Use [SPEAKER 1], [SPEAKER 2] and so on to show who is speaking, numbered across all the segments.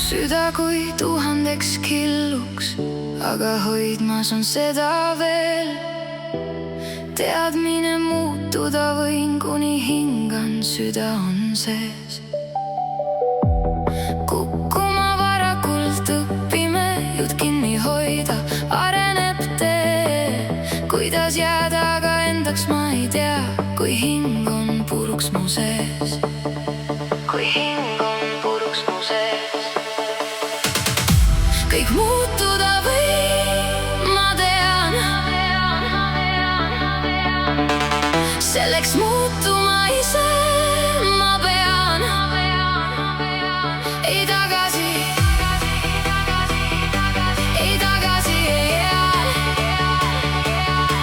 [SPEAKER 1] süda kui tuhandeks killuks, aga hoidmas on seda veel. Teadmine muutuda võin, kuni hingan, süda on sees. Kukkuma varakult õpime, jutt kinni hoida, areneb tee. Kuidas jääda aga endaks, ma ei tea, kui hing on puruks mu sees. Kui hing on puruks mu sees. Kõik muutuda võib, ma tean. Selleks muutuma ise ma pean. Ei tagasi, ei tagasi, ei jää.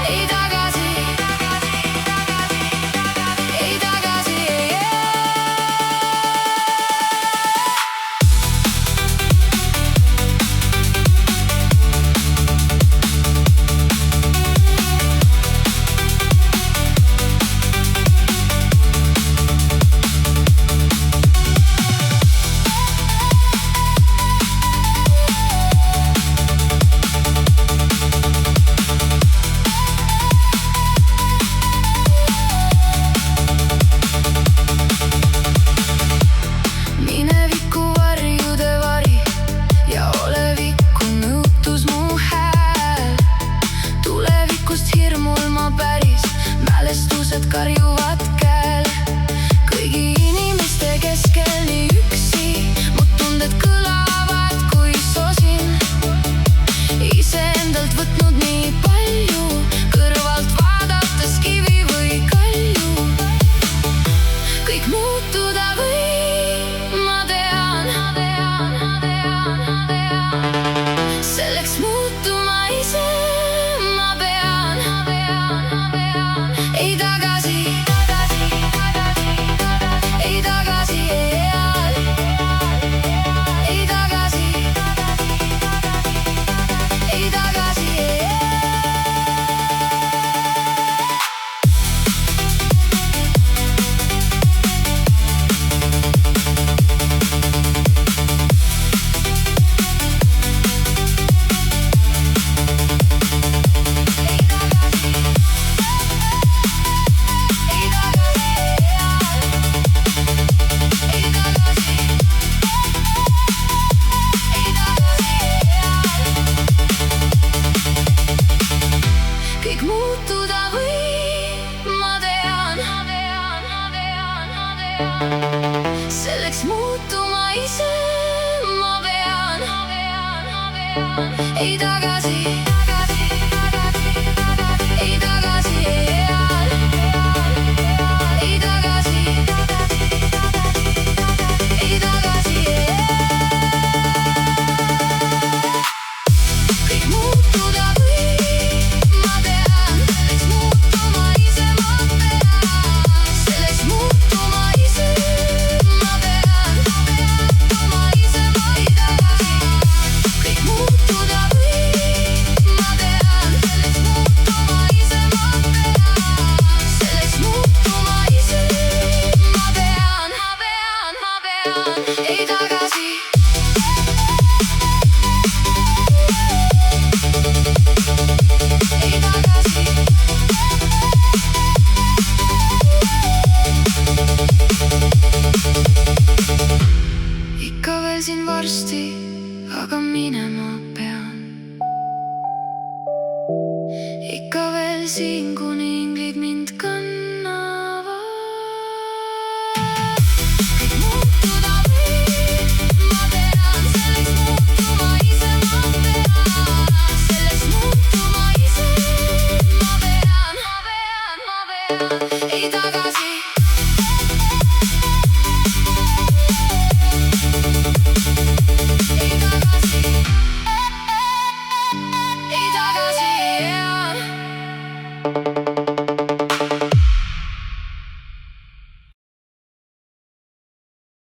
[SPEAKER 1] Ei tagasi, ei tagasi, ei jää. Mälestused karjuvad käel, kõigi inimeste keskel nii üksi. Mu tunded kõlavad kui sosin, iseendalt võtnud nii palju, kõrvalt vaadates kivi või kalju. Kõik muutuda võib, ma tean. Selleks muutuma ise ma pean. Ei tagasi, ei tagasi, ei jää. Ei tagasi, ei tagasi, ei jää. Kõik muutuda võib, ma tean. Selleks muutuma ise ma pean. Ei tagasi, ei tagasi, ei jää. Ei tagasi, ei tagasi, ei jää. Kõik muutuda võib, ma tean. Selleks muutuma ise ma pean. Selleks muutuma ise ma pean. Muutuma ise ma ei tagasi. Kõik muutuda võib, ma tean. Selleks muutuma ise ma pean. Selleks muutuma ise ma pean. Ei tagasi. Ei tagasi. Ikka veel siin varsti, aga minema pean. Ikka veel siin,